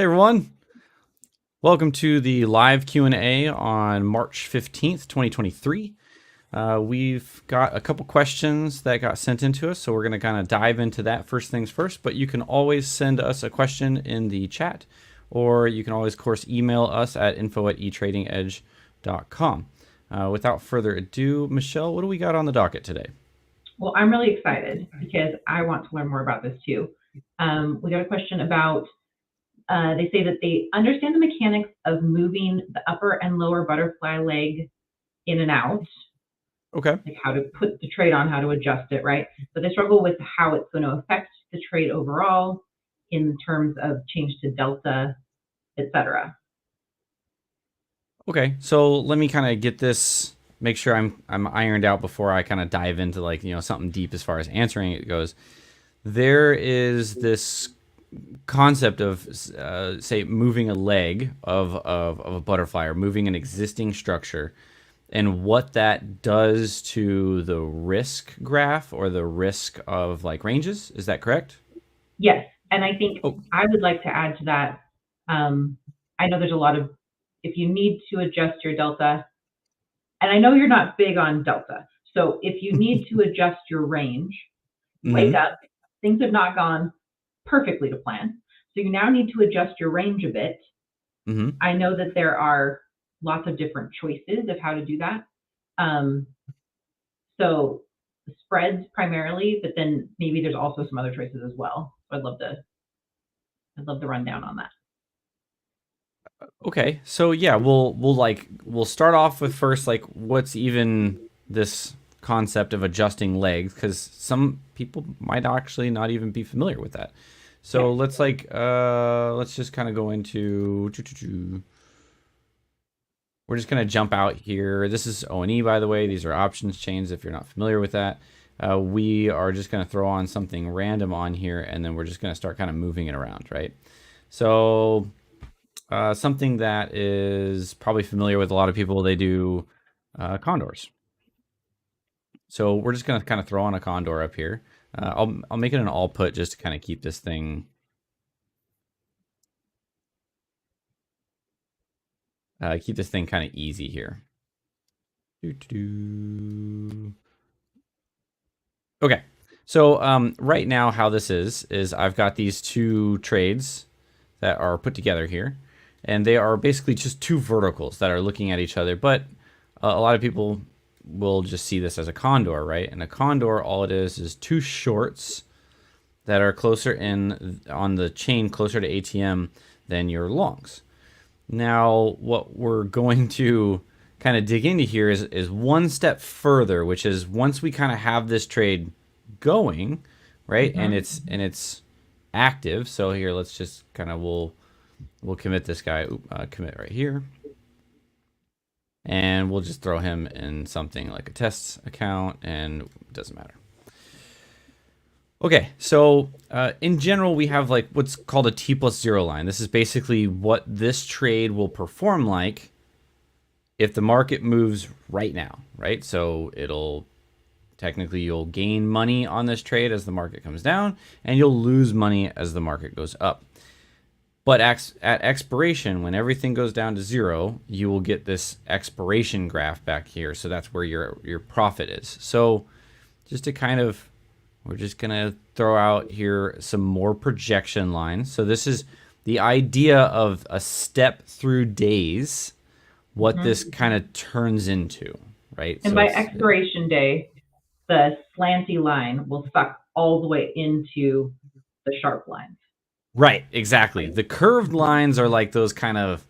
Hey everyone, welcome to the live Q&A on March 15th, 2023. We've got a couple questions that got sent into us, so we're going to kind of dive into that first things first, but you can always send us a question in the chat, or you can always, of course, email us at info@etradingedge.com. Without further ado, Michelle, what do we got on the docket today? Well, I'm really excited because I want to learn more about this too. We got a question about, they say that they understand the mechanics of moving the upper and lower butterfly leg in and out, Okay. like how to put the trade on, how to adjust it, right? But they struggle with how it's going to affect the trade overall in terms of change to delta, etc. Okay, so let me kind of get this, make sure I'm ironed out before I kind of dive into something deep as far as answering it goes. There is this concept of say moving a leg of a butterfly or moving an existing structure, and what that does to the risk graph or the risk of like ranges. Is that correct? Yes, and I think Oh. I would like to add to that. I know there's a lot of, if you need to adjust your delta, and I know you're not big on delta. So if you need to adjust your range, wake Mm-hmm. up. Things have not gone perfectly to plan. So you now need to adjust your range a bit. Mm-hmm. I know that there are lots of different choices of how to do that. Um, so spreads primarily, but then maybe there's also some other choices as well. So I'd love the rundown on that. Okay, so yeah, we'll start off with first like what's even this concept of adjusting legs, because some people might actually not even be familiar with that. So Yes. let's just kind of go into we're just gonna jump out here. This is O&E, by the way. These are options chains if you're not familiar with that. We are just gonna throw on something random on here, and then we're just gonna start kind of moving it around, right? So something that is probably familiar with a lot of people, they do condors. So we're just going to kind of throw on a condor up here. I'll make it an all put just to kind of keep this thing kind of easy here. Okay, so right now how this is I've got these two trades that are put together here, and they are basically just two verticals that are looking at each other, but a lot of people will just see this as a condor, right? And a condor, all it is two shorts that are closer in on the chain, closer to ATM than your longs. Now, what we're going to kind of dig into here is one step further, which is once we kind of have this trade going, right? Mm-hmm. And it's active. So here, let's just kind of we'll commit this guy, commit right here, and we'll just throw him in something like a test account, and it doesn't matter. Okay, so in general, we have like what's called a T+0 line. This is basically what this trade will perform like if the market moves right now, right? So it'll technically, you'll gain money on this trade as the market comes down, and you'll lose money as the market goes up. But at expiration, when everything goes down to zero, you will get this expiration graph back here. So that's where your profit is. So just to kind of, we're just going to throw out here some more projection lines. So this is the idea of a step through days, what Mm-hmm. this kind of turns into, right? And So by it's expiration day, the slanty line will suck all the way into the sharp lines. right, exactly. Right. The curved lines are like those kind of,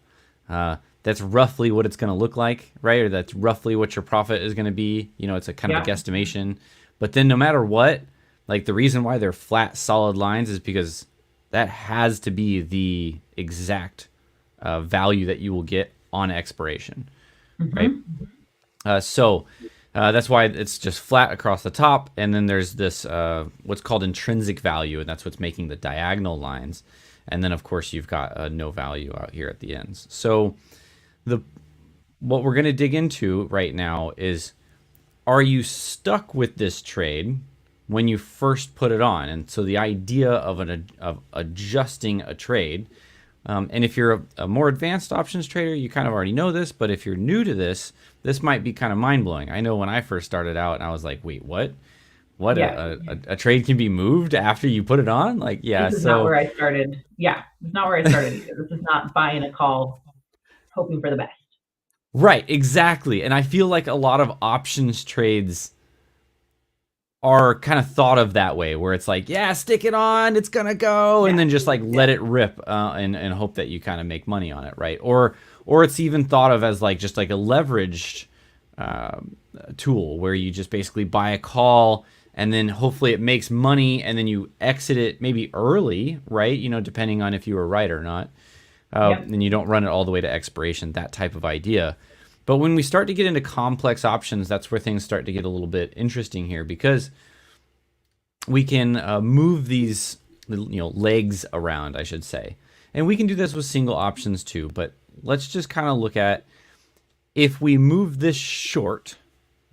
that's roughly what it's going to look like, right? Or that's roughly what your profit is going to be. You know, it's a kind of a Yeah. guesstimation. But then no matter what, like the reason why they're flat, solid lines is because that has to be the exact value that you will get on expiration, right? Mm-hmm. So that's why it's just flat across the top, and then there's this what's called intrinsic value, and that's what's making the diagonal lines. And then of course you've got no value out here at the ends. So the what we're going to dig into right now is, are you stuck with this trade when you first put it on? And so the idea of adjusting a trade And if you're a more advanced options trader, you kind of already know this. But if you're new to this, this might be kind of mind blowing. I know when I first started out, and I was like, "Wait, what? What Yeah. a trade can be moved after you put it on?" Like, This yeah. is not So where I started. Yeah, it's not where I started either. This is not buying a call, hoping for the best. right, exactly. And I feel like a lot of options trades are kind of thought of that way, where it's like, yeah, stick it on, it's gonna go, and Yeah. then just like Yeah. let it rip, and hope that you kind of make money on it, right? Or it's even thought of as like just like a leveraged tool where you just basically buy a call and then hopefully it makes money and then you exit it maybe early, right? Depending on if you were right or not, Yep. and you don't run it all the way to expiration. That type of idea. But when we start to get into complex options, that's where things start to get a little bit interesting here, because we can move these legs around, I should say. And we can do this with single options too. But let's just kind of look at, if we move this short,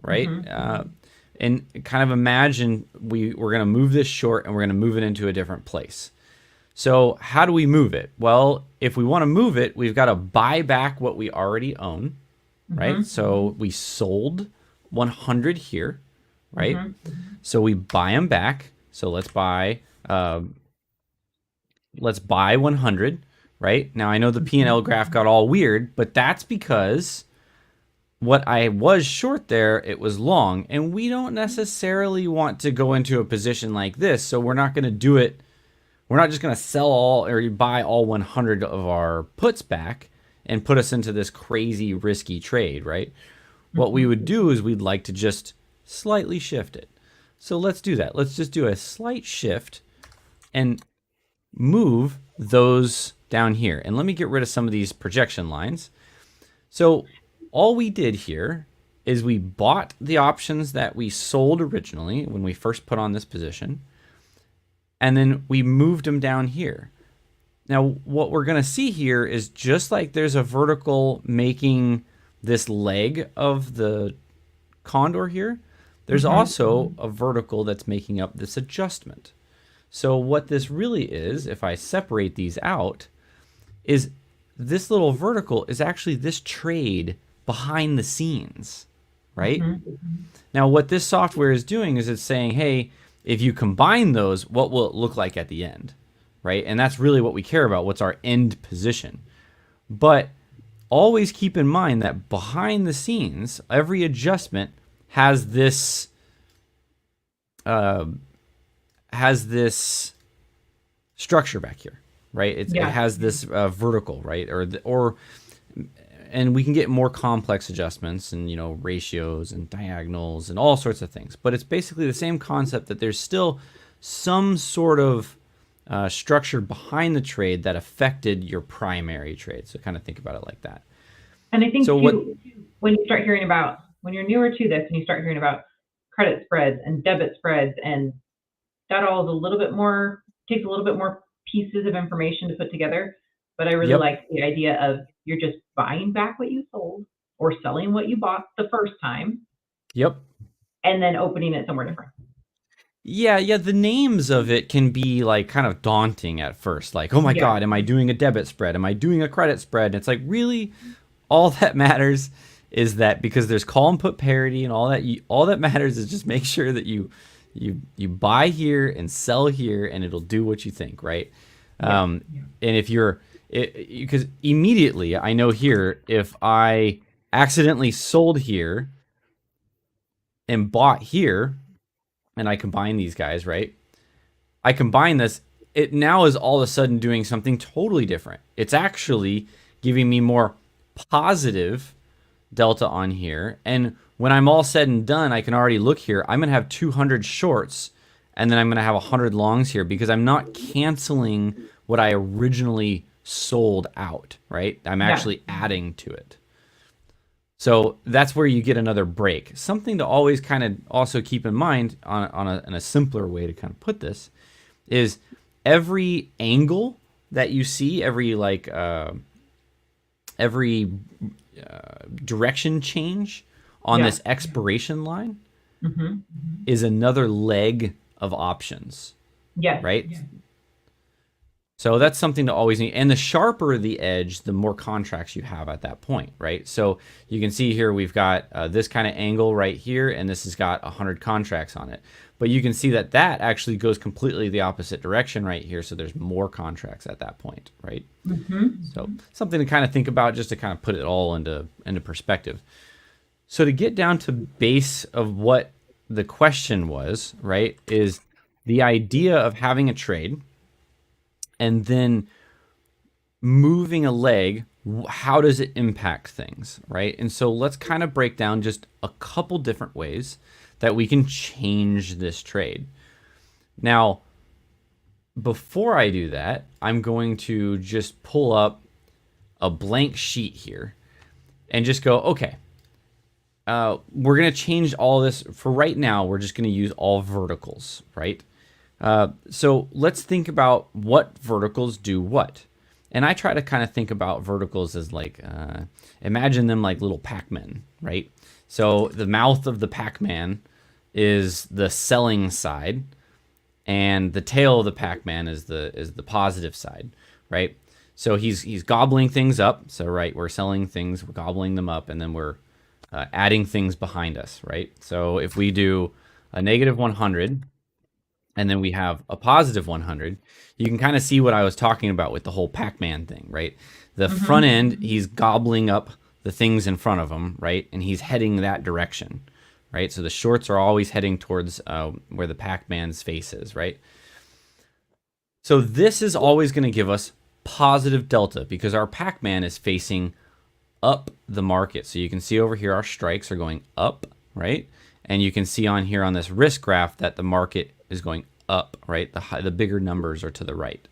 right? And kind of imagine we're going to move this short and we're going to move it into a different place. So how do we move it? Well, if we want to move it, we've got to buy back what we already own, right? So we sold 100 here, right? So we buy them back. So let's buy 100, right? Now I know the P&L graph got all weird, but that's because what I was short there, it was long, and we don't necessarily want to go into a position like this. So we're not going to do it. We're not just going to sell all or buy all 100 of our puts back and put us into this crazy risky trade, right? What we would do is we'd like to just slightly shift it. So let's do that. Let's just do a slight shift and move those down here. And let me get rid of some of these projection lines. So all we did here is we bought the options that we sold originally when we first put on this position, and then we moved them down here. Now, what we're going to see here is, just like there's a vertical making this leg of the condor here, there's also a vertical that's making up this adjustment. So what this really is, if I separate these out, is this little vertical is actually this trade behind the scenes, right? Now, what this software is doing is it's saying, hey, if you combine those, what will it look like at the end, right? And that's really what we care about. What's our end position? But always keep in mind that behind the scenes, every adjustment has this structure back here, right? It has this vertical, right? And we can get more complex adjustments and ratios and diagonals and all sorts of things. But it's basically the same concept, that there's still some sort of structure behind the trade that affected your primary trade. So kind of think about it like that. And I think So too, when you start hearing about, when you're newer to this and you start hearing about credit spreads and debit spreads, and that all is a little bit more, takes a little bit more pieces of information to put together. But I really like the idea of, you're just buying back what you sold or selling what you bought the first time. Yep. And then opening it somewhere different. Yeah, the names of it can be like kind of daunting at first. Like, oh my God, am I doing a debit spread? Am I doing a credit spread? And it's like, really, all that matters is that, because there's call and put parity and all that, all that matters is just make sure that you buy here and sell here, and it'll do what you think, right? And if you're, because immediately I know here, if I accidentally sold here and bought here, and I combine these guys, right? I combine this, it now is all of a sudden doing something totally different. It's actually giving me more positive delta on here. And when I'm all said and done, I can already look here. I'm going to have 200 shorts, and then I'm going to have 100 longs here, because I'm not canceling what I originally sold out, right? I'm actually adding to it. So that's where you get another break. Something to always kind of also keep in mind in a simpler way to kind of put this is, every angle that you see, every direction change on this expiration line is another leg of options. Yes. Right? So that's something to always need. And the sharper the edge, the more contracts you have at that point, right? So you can see here we've got this kind of angle right here, and this has got 100 contracts on it. But you can see that that actually goes completely the opposite direction right here. So there's more contracts at that point, right? So something to kind of think about, just to kind of put it all into perspective. So to get down to base of what the question was, right, is the idea of having a trade and then moving a leg. How does it impact things, right? And so let's kind of break down just a couple different ways that we can change this trade. Now, before I do that, I'm going to just pull up a blank sheet here and just go, okay, we're going to change all this. For right now, we're just going to use all verticals, right? So let's think about what verticals do what. And I try to kind of think about verticals as like, imagine them like little Pac-Men, right? So the mouth of the Pac-Man is the selling side, and the tail of the Pac-Man is the positive side, right? So he's gobbling things up. So right, we're selling things, we're gobbling them up, and then we're adding things behind us, right? So if we do a negative 100, and then we have a positive 100, you can kind of see what I was talking about with the whole Pac-Man thing, right? The front end, he's gobbling up the things in front of him, right? And he's heading that direction, right? So the shorts are always heading towards where the Pac-Man's face is, right? So this is always going to give us positive delta because our Pac-Man is facing up the market. So you can see over here our strikes are going up, right? And you can see on here on this risk graph that the market is going up, right? The bigger numbers are to the right.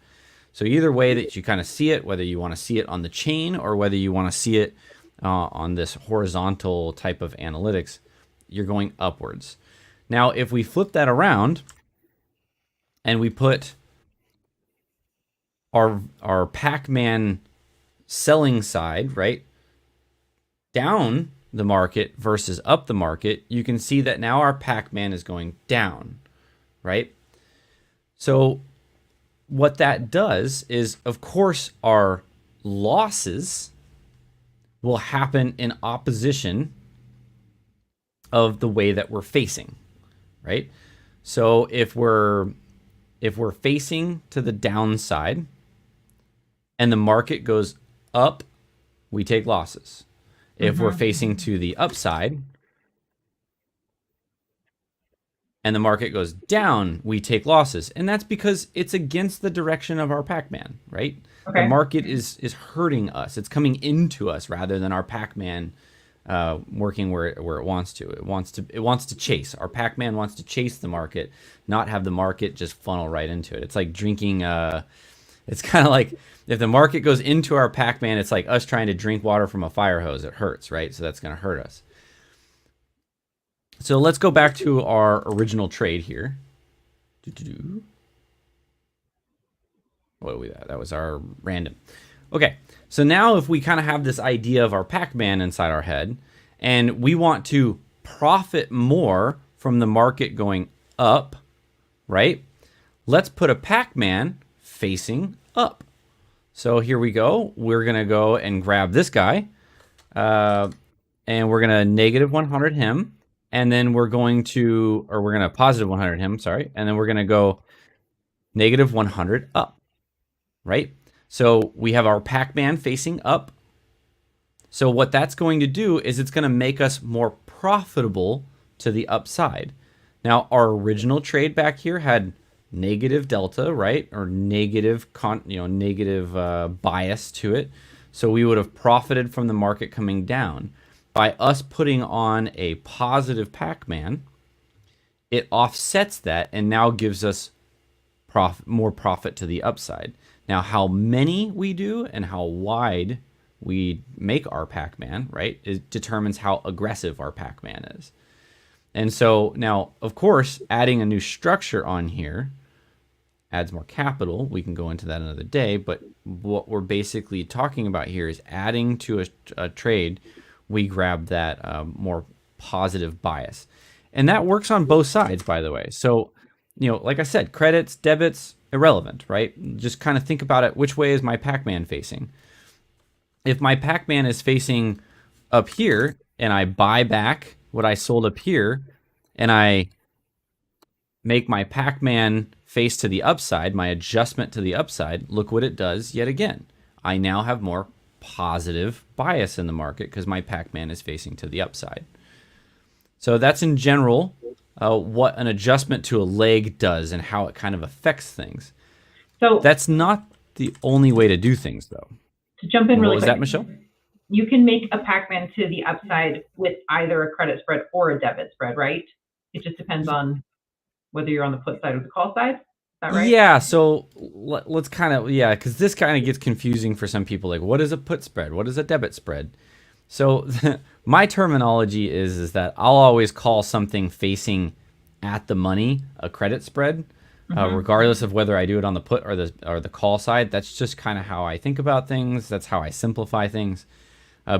So either way that you kind of see it, whether you want to see it on the chain or whether you want to see it on this horizontal type of analytics, you're going upwards. Now, if we flip that around and we put our Pac-Man selling side, right, down the market versus up the market, you can see that now our Pac-Man is going down, right? So what that does is, of course, our losses will happen in opposition of the way that we're facing, right? So if we're facing to the downside and the market goes up, we take losses. If we're facing to the upside and the market goes down, we take losses. And that's because it's against the direction of our Pac-Man, right? Okay. The market is hurting us. It's coming into us rather than our Pac-Man working where it wants to. It wants to chase. Our Pac-Man wants to chase the market, not have the market just funnel right into it. It's like drinking. It's kind of like if the market goes into our Pac-Man, it's like us trying to drink water from a fire hose. It hurts, right? So that's going to hurt us. So let's go back to our original trade here. What was that? That was our random. Okay, so now if we kind of have this idea of our Pac-Man inside our head, and we want to profit more from the market going up, right? Let's put a Pac-Man facing up. So here we go. We're going to go and grab this guy, and we're going to negative 100 him, and then we're going to positive 100 him, sorry, and then we're going to go negative 100 up, right? So we have our Pac-Man facing up. So what that's going to do is it's going to make us more profitable to the upside. Now, our original trade back here had negative delta, right? Or negative bias to it. So we would have profited from the market coming down. By us putting on a positive Pac-Man, it offsets that and now gives us more profit to the upside. Now, how many we do and how wide we make our Pac-Man, right, it determines how aggressive our Pac-Man is. And so now, of course, adding a new structure on here adds more capital. We can go into that another day, but what we're basically talking about here is adding to a trade, we grab that more positive bias. And that works on both sides, by the way. So, like I said, credits, debits, irrelevant, right? Just kind of think about it. Which way is my Pac-Man facing? If my Pac-Man is facing up here and I buy back what I sold up here and I make my Pac-Man face to the upside, my adjustment to the upside, look what it does yet again. I now have more positive bias in the market because my Pac-Man is facing to the upside. So that's in general what an adjustment to a leg does and how it kind of affects things. So That's not the only way to do things, though. to jump in What really was quick, that, Michelle? you can make a Pac-Man to the upside with either a credit spread or a debit spread, right? It just depends on whether you're on the put side or the call side. Is that right? Yeah, so let's kind of, yeah, because this kind of gets confusing for some people. Like, what is a put spread? What is a debit spread? So my terminology is that I'll always call something facing at the money a credit spread, regardless of whether I do it on the put or the call side. That's just kind of how I think about things. That's how I simplify things.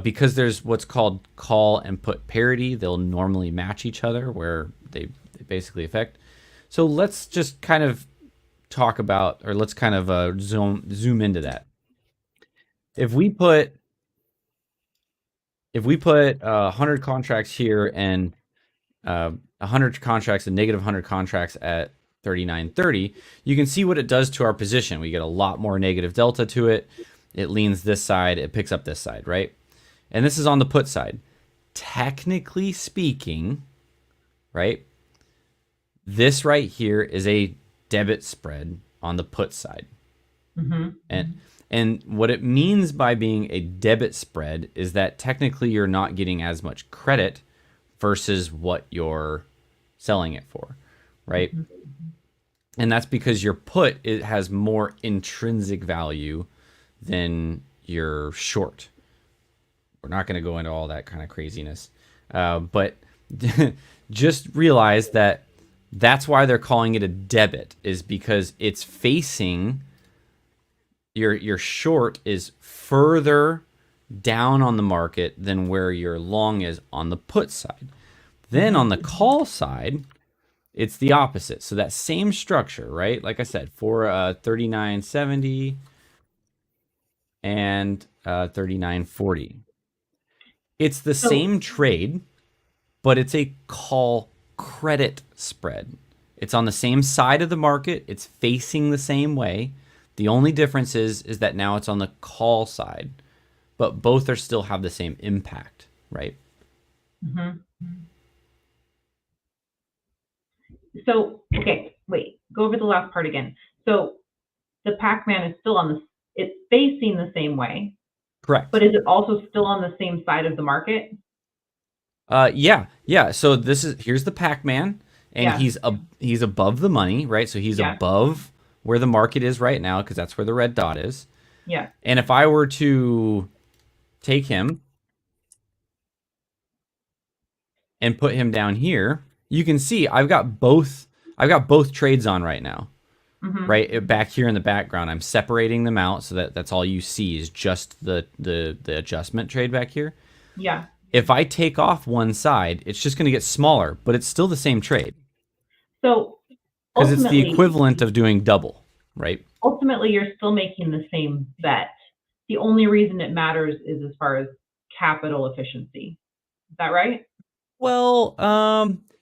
Because there's what's called call and put parity. They'll normally match each other where they basically affect. So let's just kind of talk about, or let's kind of zoom into that. If we put 100 contracts here and 100 contracts and negative 100 contracts at 39.30, you can see what it does to our position. We get a lot more negative delta to it. It leans this side. It picks up this side, right? And this is on the put side. Technically speaking, right, this right here is a debit spread on the put side. And what it means by being a debit spread is that technically you're not getting as much credit versus what you're selling it for, right? And that's because your put, it has more intrinsic value than your short. We're not going to go into all that kind of craziness. But just realize that that's why they're calling it a debit, is because it's facing your short is further down on the market than where your long is on the put side. Then on the call side, it's the opposite. So that same structure, right? Like I said, for 39.70 and 39.40. It's the same trade, but it's a call credit spread. It's on the same side of the market. It's facing the same way. The only difference is that now it's on the call side, but both are still have the same impact, right? So, okay, wait, go over the last part again. So the Pac-Man is still it's facing the same way, Correct. but is it also still on the same side of the market? Yeah. So here's the Pac-Man, and Yeah. he's above the money, right? So he's above where the market is right now, because that's where the red dot is. Yeah. And if I were to take him and put him down here, you can see I've got both trades on right now. Right back here in the background, I'm separating them out so that that's all you see is just the adjustment trade back here. Yeah. If I take off one side, it's just going to get smaller, but it's still the same trade. So because it's the equivalent of doing double, right? Ultimately, you're still making the same bet. The only reason it matters is as far as capital efficiency. Is that right? Well,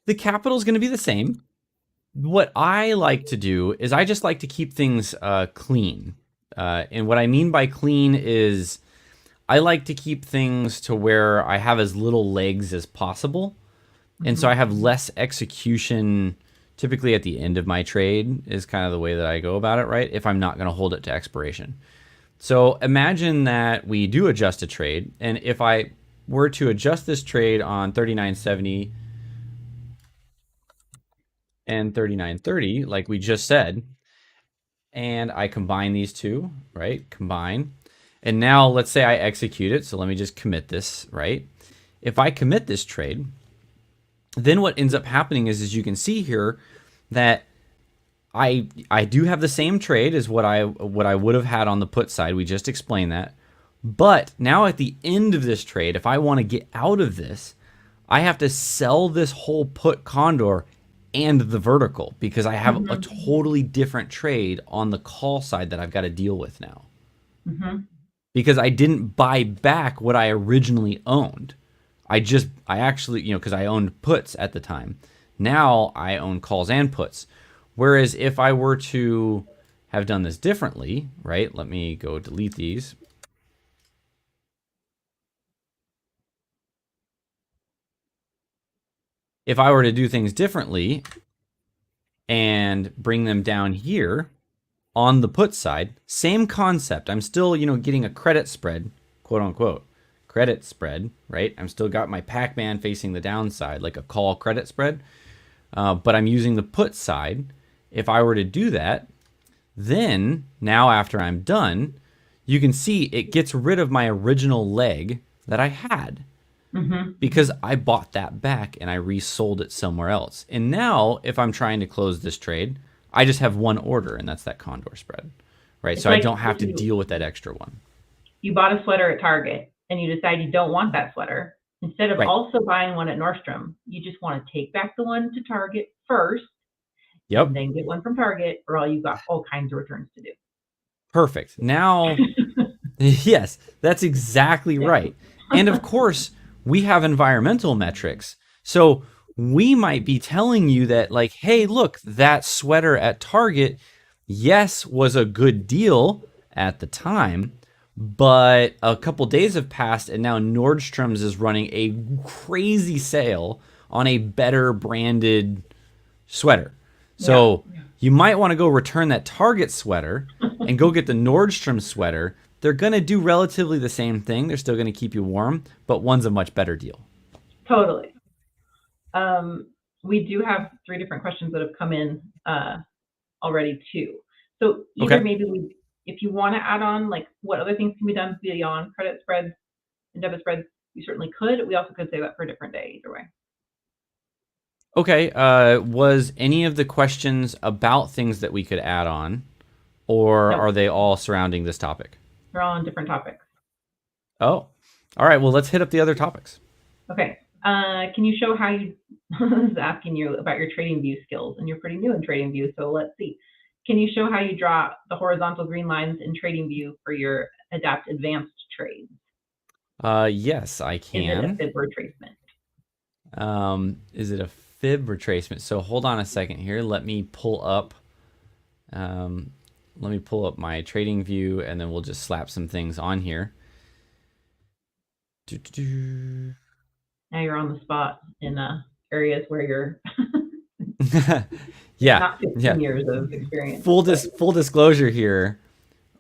the capital is going to be the same. What I like to do is I just like to keep things clean. And what I mean by clean is I like to keep things to where I have as little legs as possible. And so I have less execution typically at the end of my trade is kind of the way that I go about it, right? If I'm not going to hold it to expiration. So imagine that we do adjust a trade. And if I were to adjust this trade on 39.70 and 39.30, like we just said, and I combine these two, right? Combine. And now let's say I execute it. So let me just commit this, right? If I commit this trade, then what ends up happening is you can see here that I do have the same trade as what I would have had on the put side. We just explained that. But now at the end of this trade, if I want to get out of this, I have to sell this whole put condor and the vertical because I have a Mm-hmm. totally different trade on the call side that I've got to deal with now. Mm-hmm. Because I didn't buy back what I originally owned. I actually, because I owned puts at the time. Now I own calls and puts. Whereas if I were to have done this differently, right? Let me go delete these. If I were to do things differently and bring them down here on the put side, same concept. I'm still, getting a credit spread, quote unquote, credit spread, right? I'm still got my Pac-Man facing the downside, like a call credit spread, but I'm using the put side. If I were to do that, then now after I'm done, you can see it gets rid of my original leg that I had Mm-hmm. because I bought that back and I resold it somewhere else. And now, if I'm trying to close this trade, I just have one order, and that's that condor spread, right? It's So I like don't have if to deal with that extra one. you bought a sweater at Target and you decide you don't want that sweater. Instead of Right. also buying one at Nordstrom, you just want to take back the one to Target first and Yep. then get one from Target, or all you've got all kinds of returns to Perfect. Now, do. yes, that's exactly Yeah. right. And of course, we have environmental metrics. So we might be telling you that, like, hey, look, that sweater at Target, yes, was a good deal at the time, but a couple days have passed and now Nordstrom's is running a crazy sale on a better branded sweater. Yeah. So you might want to go return that Target sweater and go get the Nordstrom sweater. They're going to do relatively the same thing. They're still going to keep you warm, but one's a much better deal. Totally. We do have 3 different questions that have come in already too. So either Okay. maybe if you want to add on like what other things can be done beyond credit spreads and debit spreads, you certainly could. We also could say that for a different day either way. Okay. Was any of the questions about things that we could add on, or No, are they all surrounding this topic? they're all on different topics. Oh, all right. Well, let's hit up the other topics. Okay. Can you show how you? I was asking you about your trading view skills, and you're pretty new in trading view, so let's see. Can you show how you draw the horizontal green lines in trading view for your adapt advanced trades? Yes, I Is it a can. fib retracement? Is it a fib retracement? So hold on a second here. Let me pull up. Um, let me pull up my trading view, and then we'll just slap some things on here. Now you're on the spot in areas where you're Yeah, not 15 yeah. years of experience. Full disclosure here.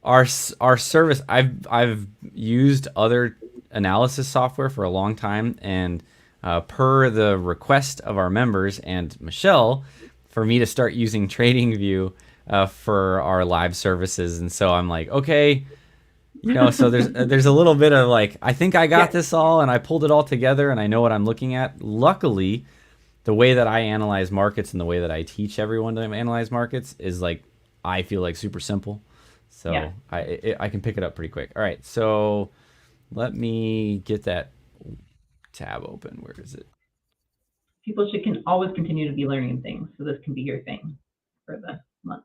Our service. I've used other analysis software for a long time, and per the request of our members and Michelle, for me to start using TradingView for our live services, and so I'm like, okay, so there's a little bit of like, I think I got Yeah, this all, and I pulled it all together, and I know what I'm looking at. Luckily, the way that I analyze markets and the way that I teach everyone to analyze markets is like, I feel like super simple. yeah. So I can pick it up pretty quick. All right, so let me get that tab open. Where is it? People can always continue to be learning things, so this can be your thing for the month.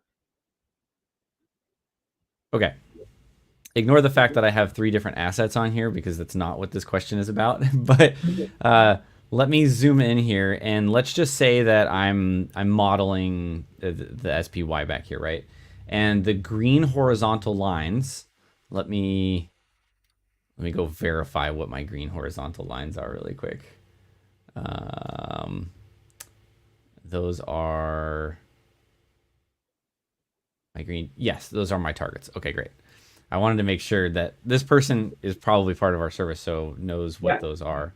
Okay. Ignore the fact that I have 3 different assets on here because that's not what this question is about. But let me zoom in here, and let's just say that I'm modeling the SPY back here, right? And the green horizontal lines. Let me go verify what my green horizontal lines are really quick. Those are my green. Yes, those are my targets. Okay, great. I wanted to make sure that this person is probably part of our service, so knows what Yeah. those are.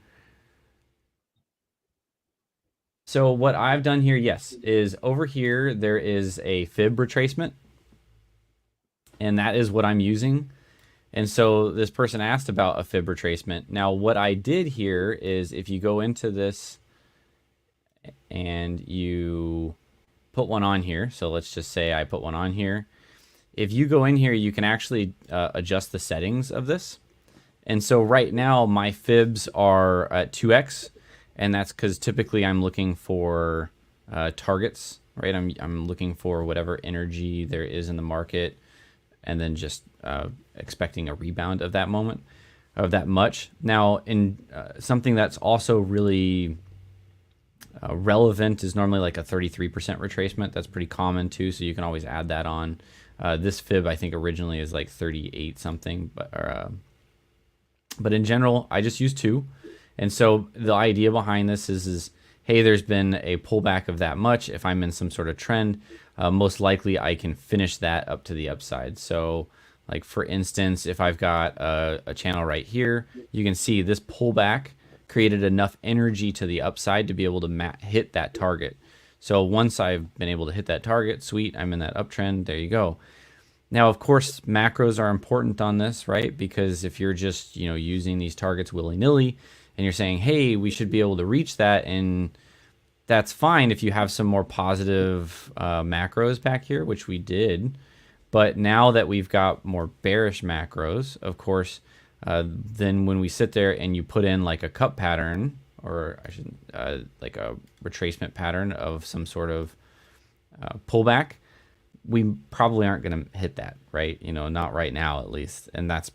So what I've done here, yes, is over here there is a fib retracement, and that is what I'm using. And so this person asked about a fib retracement. Now what I did here is if you go into this and you put one on here, so let's just say I put one on here. If you go in here, you can actually adjust the settings of this. And so right now my fibs are at 2x, and that's because typically I'm looking for targets, right? I'm looking for whatever energy there is in the market, and then just expecting a rebound of that moment, of that much. Now, in something that's also really relevant is normally like a 33% retracement. That's pretty common too, so you can always add that on. This fib, I think, originally is like 38 something, but in general, I just use 2. And so the idea behind this is hey, there's been a pullback of that much. If I'm in some sort of trend, most likely I can finish that up to the upside. So like for instance, if I've got a channel right here, you can see this pullback created enough energy to the upside to be able to hit that target. So once I've been able to hit that target, sweet, I'm in that uptrend. There you go. Now, of course, macros are important on this, right? Because if you're just, using these targets willy-nilly and you're saying, hey, we should be able to reach that, and that's fine if you have some more positive macros back here, which we did. But now that we've got more bearish macros, of course, then when we sit there and you put in like a cup pattern, or I should like a retracement pattern of some sort of pullback, we probably aren't going to hit that, right? Not right now at least. And that's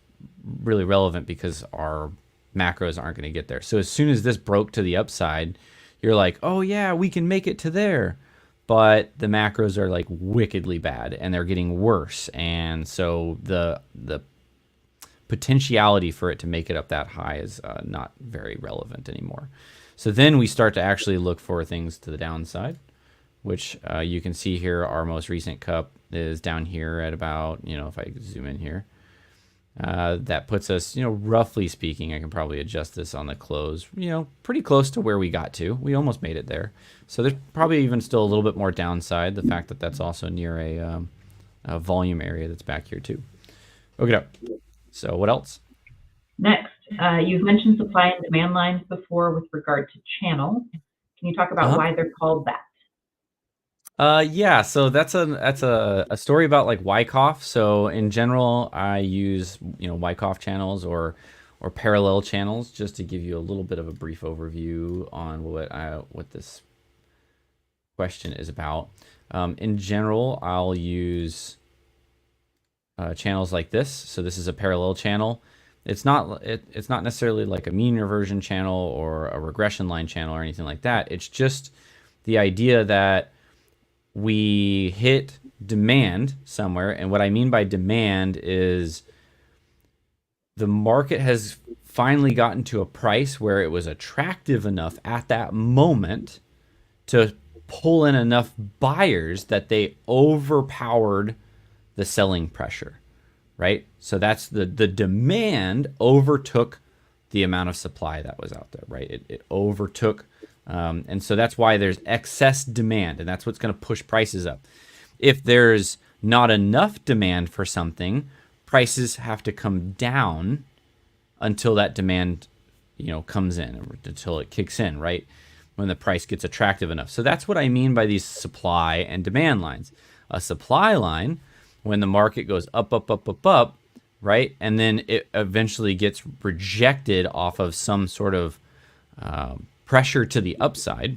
really relevant because our macros aren't going to get there. So as soon as this broke to the upside, you're like, oh yeah, we can make it to there. But the macros are like wickedly bad and they're getting worse. And so the potentiality for it to make it up that high is not very relevant anymore. So then we start to actually look for things to the downside, which you can see here. Our most recent cup is down here at about, if I zoom in here, that puts us, roughly speaking, I can probably adjust this on the close, pretty close to where we got to. We almost made it there. So there's probably even still a little bit more downside. The fact that that's also near a volume area that's back here too. Okay. So what else? Next, you've mentioned supply and demand lines before with regard to channel. Can you talk about why they're called that? Yeah, so that's a story about like Wyckoff. So in general, I use Wyckoff channels or parallel channels just to give you a little bit of a brief overview on what this question is about. In general, I'll use channels like this. So this is a parallel channel. It's not necessarily like a mean reversion channel or a regression line channel or anything like that. It's just the idea that we hit demand somewhere. And what I mean by demand is the market has finally gotten to a price where it was attractive enough at that moment to pull in enough buyers that they overpowered the selling pressure, right? So that's the demand overtook the amount of supply that was out there, right? It overtook. And so that's why there's excess demand, and that's what's going to push prices up. If there's not enough demand for something, prices have to come down until that demand, comes in, or until it kicks in, right? When the price gets attractive enough. So that's what I mean by these supply and demand lines. A supply line, when the market goes up, up, up, up, up, right? And then it eventually gets rejected off of some sort of pressure to the upside.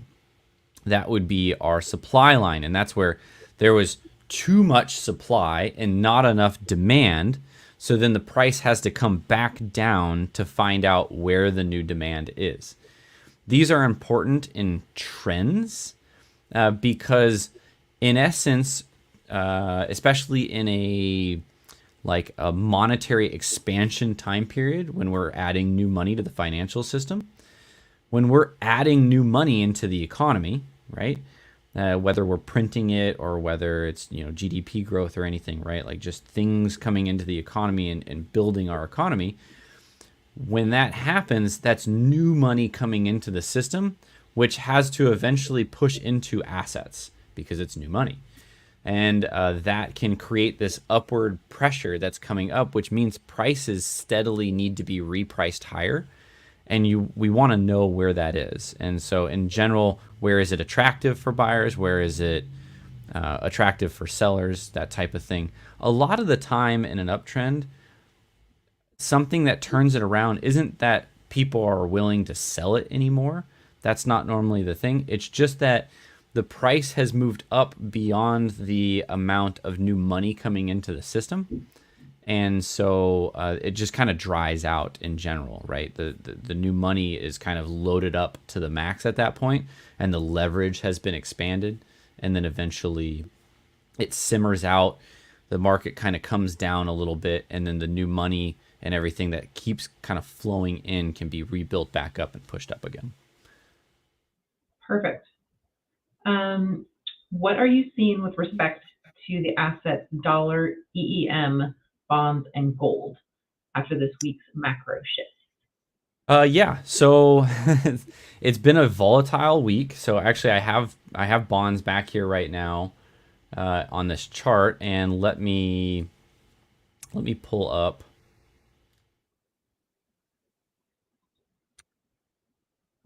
That would be our supply line. And that's where there was too much supply and not enough demand. So then the price has to come back down to find out where the new demand is. These are important in trends because in essence, especially in a monetary expansion time period, when we're adding new money to the financial system, when we're adding new money into the economy, right? Whether we're printing it or whether it's GDP growth or anything, right? Like just things coming into the economy and building our economy. When that happens, that's new money coming into the system, which has to eventually push into assets because it's new money. And that can create this upward pressure that's coming up, which means prices steadily need to be repriced higher. And we want to know where that is. And so in general, where is it attractive for buyers? Where is it attractive for sellers? That type of thing. A lot of the time in an uptrend, something that turns it around isn't that people are willing to sell it anymore. That's not normally the thing. It's just that the price has moved up beyond the amount of new money coming into the system. And so it just kind of dries out in general, right? The new money is kind of loaded up to the max at that point, and the leverage has been expanded. And then eventually it simmers out. The market kind of comes down a little bit, and then the new money and everything that keeps kind of flowing in can be rebuilt back up and pushed up again. Perfect. What are you seeing with respect to the assets dollar, EEM, bonds, and gold after this week's macro shift? Yeah. So it's been a volatile week. So actually, I have bonds back here right now on this chart, and let me pull up.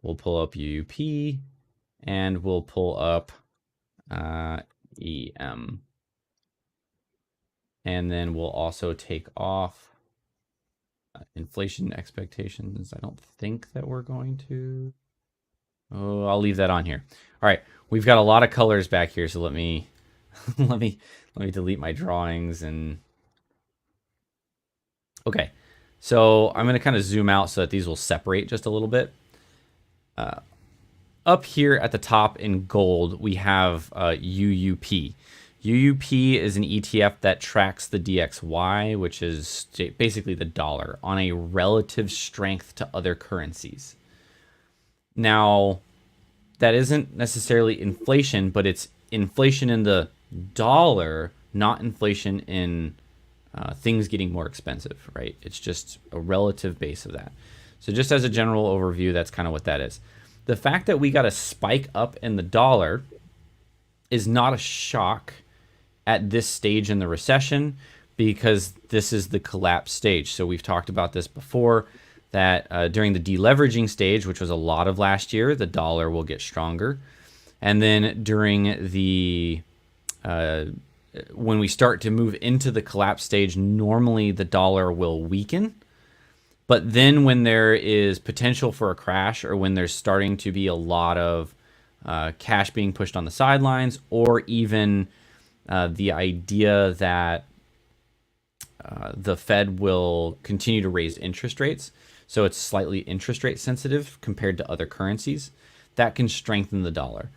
We'll pull up UUP, and we'll pull up EM, and then we'll also take off inflation expectations. I don't think that we're going to. Oh, I'll leave that on here. All right, we've got a lot of colors back here, so let me let me delete my drawings and okay. So I'm going to kind of zoom out so that these will separate just a little bit. Up here at the top in gold, we have UUP. UUP is an ETF that tracks the DXY, which is basically the dollar, on a relative strength to other currencies. Now, that isn't necessarily inflation, but it's inflation in the dollar, not inflation in things getting more expensive, right? It's just a relative base of that. So just as a general overview, that's kind of what that is. The fact that we got a spike up in the dollar is not a shock at this stage in the recession because this is the collapse stage. So we've talked about this before, that during the deleveraging stage, which was a lot of last year, the dollar will get stronger. And then during the when we start to move into the collapse stage, normally the dollar will weaken. But then when there is potential for a crash, or when there's starting to be a lot of cash being pushed on the sidelines, or even the idea that the Fed will continue to raise interest rates, so it's slightly interest rate sensitive compared to other currencies, that can strengthen the dollar.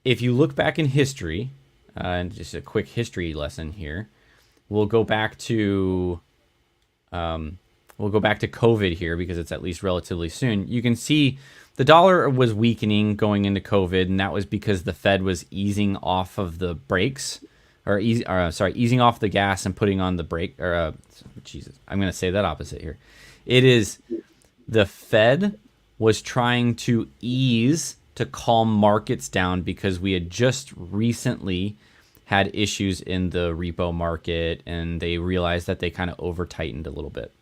If you look back in history, and just a quick history lesson here, we'll go back to COVID here because it's at least relatively soon. You can see the dollar was weakening going into COVID, and that was because the Fed was easing off of the brakes, easing off the gas and putting on the brake. Jesus, I'm going to say that opposite here. It is the Fed was trying to ease to calm markets down because we had just recently had issues in the repo market, and they realized that they kind of over tightened a little bit.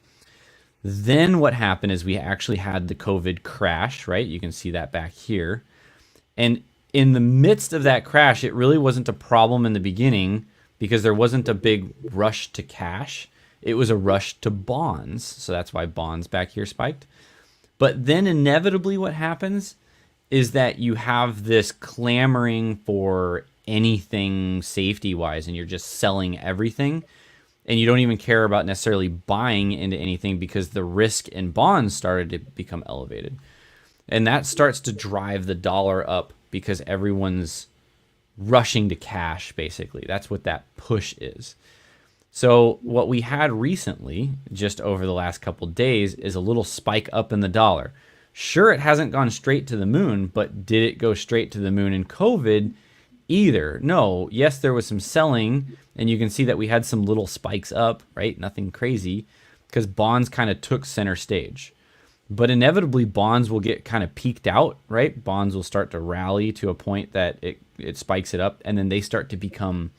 Then what happened is we actually had the COVID crash, right? You can see that back here. And in the midst of that crash, it really wasn't a problem in the beginning because there wasn't a big rush to cash. It was a rush to bonds. So that's why bonds back here spiked. But then inevitably what happens is that you have this clamoring for anything safety-wise, and you're just selling everything. And you don't even care about necessarily buying into anything because the risk in bonds started to become elevated. And that starts to drive the dollar up because everyone's rushing to cash, basically. That's what that push is. So what we had recently, just over the last couple days, is a little spike up in the dollar. Sure, it hasn't gone straight to the moon, but did it go straight to the moon in COVID? Either. No. Yes, there was some selling, and you can see that we had some little spikes up, right? Nothing crazy, because bonds kind of took center stage. But inevitably, bonds will get kind of peaked out, right? Bonds will start to rally to a point that it spikes it up, and then they start to become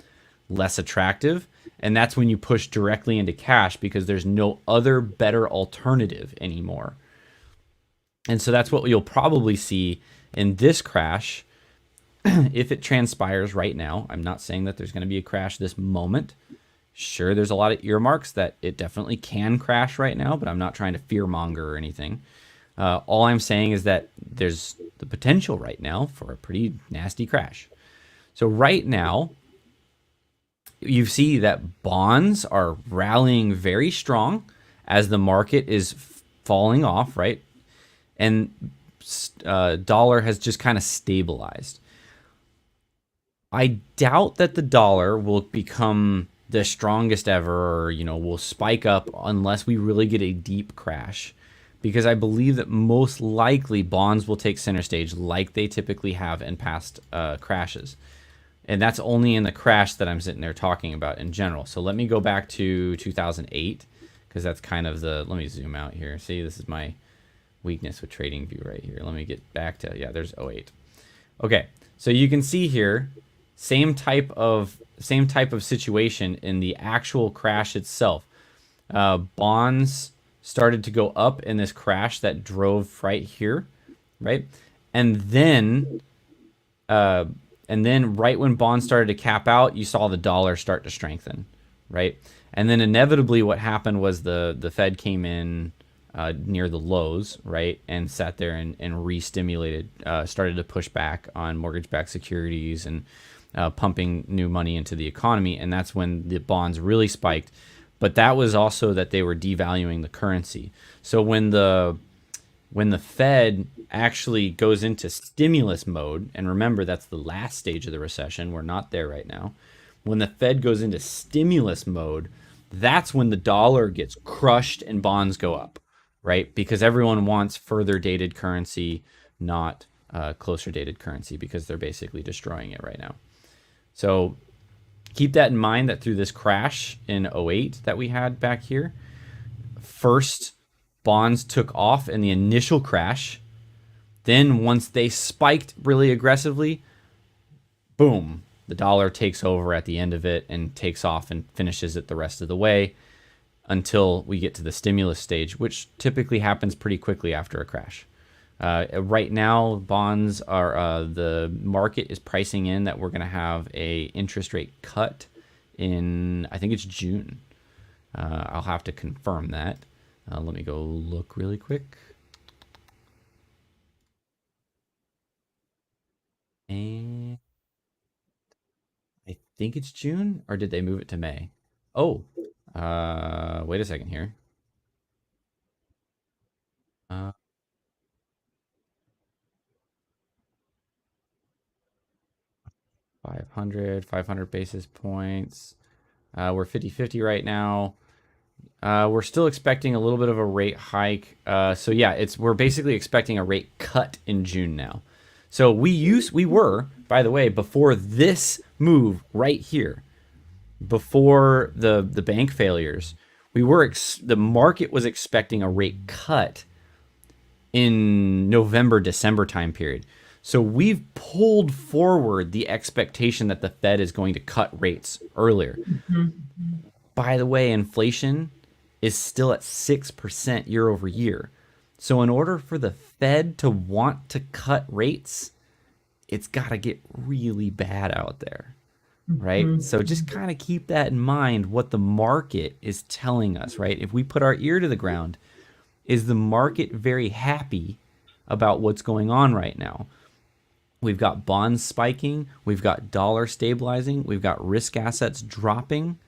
less attractive. And that's when you push directly into cash because there's no other better alternative anymore. And so that's what you'll probably see in this crash. If it transpires right now. I'm not saying that there's going to be a crash this moment. Sure, there's a lot of earmarks that it definitely can crash right now, but I'm not trying to fearmonger or anything. All I'm saying is that there's the potential right now for a pretty nasty crash. So right now, you see that bonds are rallying very strong as the market is falling off, right? And dollar has just kind of stabilized. I doubt that the dollar will become the strongest ever, or will spike up unless we really get a deep crash, because I believe that most likely bonds will take center stage like they typically have in past crashes. And that's only in the crash that I'm sitting there talking about in general. So let me go back to 2008, because that's kind of the, let me zoom out here. See, this is my weakness with trading view right here. Let me get back to, yeah, there's '08. Okay, so you can see here, same type of situation in the actual crash itself. Bonds started to go up in this crash that drove right here, right? And then uh, right when bonds started to cap out, you saw the dollar start to strengthen, right? And then inevitably, what happened was the Fed came in near the lows, right, and sat there and re-stimulated, started to push back on mortgage-backed securities and pumping new money into the economy, and that's when the bonds really spiked. But that was also that they were devaluing the currency. So when the Fed actually goes into stimulus mode, and remember that's the last stage of the recession, we're not there right now. When the Fed goes into stimulus mode, that's when the dollar gets crushed and bonds go up, right? Because everyone wants further dated currency, not closer dated currency, because they're basically destroying it right now. So keep that in mind, that through this crash in '08 that we had back here, first bonds took off in the initial crash. Then once they spiked really aggressively, boom, the dollar takes over at the end of it and takes off and finishes it the rest of the way until we get to the stimulus stage, which typically happens pretty quickly after a crash. Right now, bonds are the market is pricing in that we're going to have a interest rate cut in, I think it's June. I'll have to confirm that. Let me go look really quick. And I think it's June, or did they move it to May? Oh, wait a second here. Uh, 500 basis points. We're 50-50 right now. We're still expecting a little bit of a rate hike. So yeah, we're basically expecting a rate cut in June now. So we were, by the way, before this move right here, before the bank failures, the market was expecting a rate cut in November, December time period. So we've pulled forward the expectation that the Fed is going to cut rates earlier. Mhm. By the way, inflation is still at 6% year over year. So in order for the Fed to want to cut rates, it's got to get really bad out there, right? Mhm. So just kind of keep that in mind, what the market is telling us, right? If we put our ear to the ground, is the market very happy about what's going on right now? We've got bonds spiking, we've got dollar stabilizing, we've got risk assets dropping,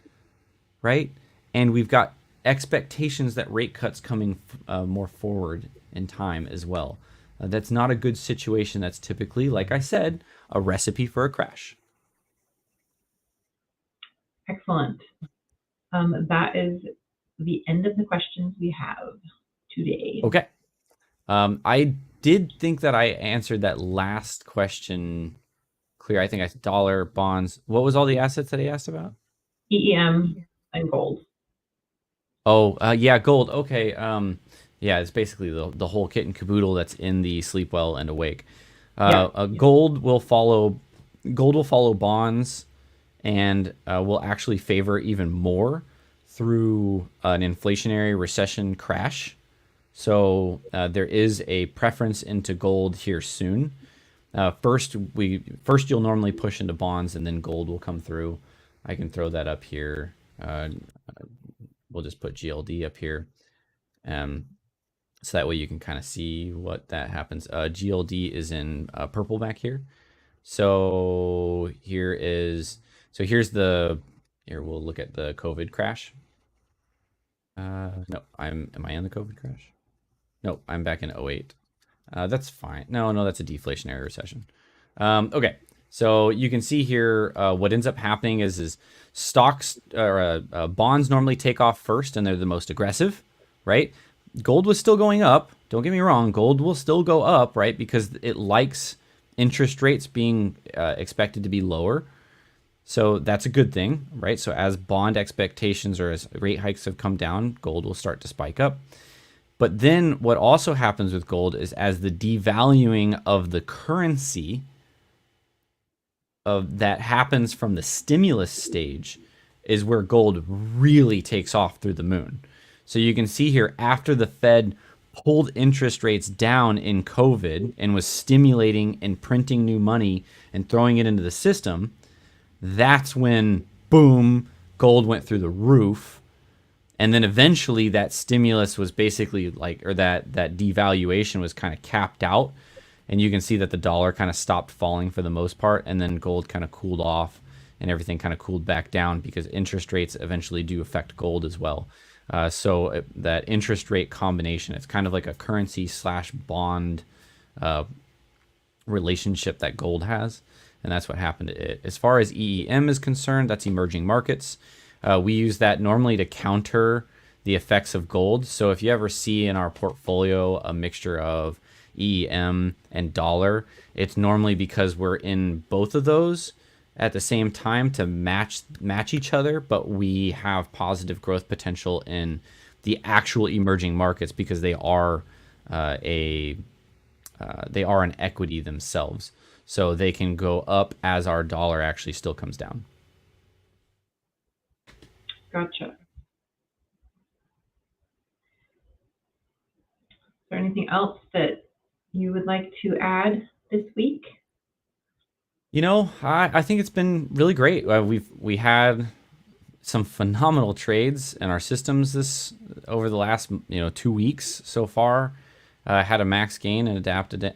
right? And we've got expectations that rate cuts coming more forward in time as well. That's not a good situation. That's typically, like I said, a recipe for a crash. Excellent. That is the end of the questions we have today. Okay. I did think that I answered that last question clear. I think I said dollar, bonds. What was all the assets that I asked about? EEM and gold. Oh, yeah, gold. Okay. Yeah, it's basically the whole kit and caboodle that's in the sleep well and awake. Yeah. Gold will follow bonds, and will actually favor even more through an inflationary recession crash. So there is a preference into gold here soon. First you'll normally push into bonds, and then gold will come through. I can throw that up here. We'll just put GLD up here. Um, So that way you can kind of see what that happens. GLD is in purple back here. So here's here we'll look at the COVID crash. No, am I in the COVID crash? No, I'm back in '08. That's fine. No, that's a deflationary recession. Okay, so you can see here what ends up happening is stocks or bonds normally take off first, and they're the most aggressive, right? Gold was still going up. Don't get me wrong, gold will still go up, right? Because it likes interest rates being expected to be lower. So that's a good thing, right? So as bond expectations or as rate hikes have come down, gold will start to spike up. But then what also happens with gold is as the devaluing of the currency of that happens from the stimulus stage is where gold really takes off through the moon. So you can see here after the Fed pulled interest rates down in COVID and was stimulating and printing new money and throwing it into the system, that's when, boom, gold went through the roof. And then eventually that stimulus was basically like, or that devaluation was kind of capped out. And you can see that the dollar kind of stopped falling for the most part. And then gold kind of cooled off and everything kind of cooled back down because interest rates eventually do affect gold as well. So that interest rate combination, it's kind of like a currency slash bond relationship that gold has. And that's what happened to it. As far as EEM is concerned, that's emerging markets. We use that normally to counter the effects of gold. So if you ever see in our portfolio a mixture of EEM and dollar, it's normally because we're in both of those at the same time to match each other, but we have positive growth potential in the actual emerging markets because they are an equity themselves. So they can go up as our dollar actually still comes down. Gotcha. Is there anything else that you would like to add this week? You know, I think it's been really great. We had some phenomenal trades in our systems this over the last 2 weeks so far. Had a max gain and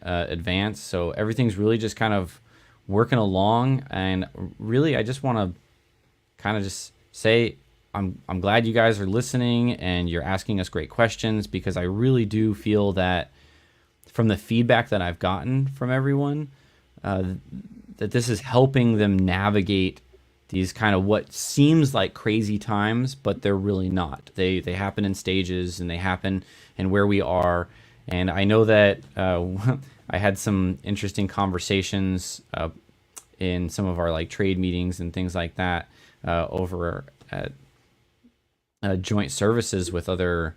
advance, so everything's really just kind of working along. And really, I just want to kind of just say I'm glad you guys are listening and you're asking us great questions, because I really do feel that from the feedback that I've gotten from everyone, that this is helping them navigate these kind of what seems like crazy times, but they're really not. They happen in stages, and they happen in where we are. And I know that I had some interesting conversations in some of our like trade meetings and things like that over at joint services with other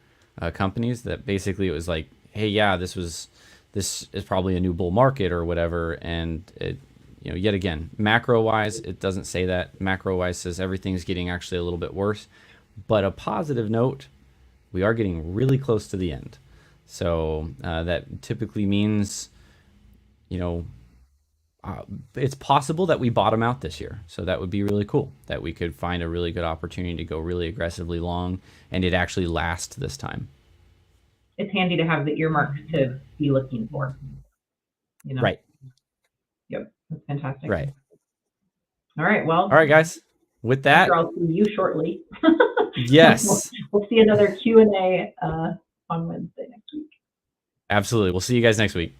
companies, that basically it was like, hey, yeah, this is probably a new bull market or whatever. And it, yet again, macro wise, it doesn't say that. Macro wise says everything's getting actually a little bit worse. But a positive note, we are getting really close to the end. So that typically means, it's possible that we bottom out this year. So that would be really cool, that we could find a really good opportunity to go really aggressively long, and it actually lasts this time. It's handy to have the earmarks to be looking for. Right. Yep, that's fantastic. Right. All right, well. All right, guys. With that, I'm sure I'll see you shortly. Yes. We'll see another Q&A on Wednesday next week. Absolutely. We'll see you guys next week.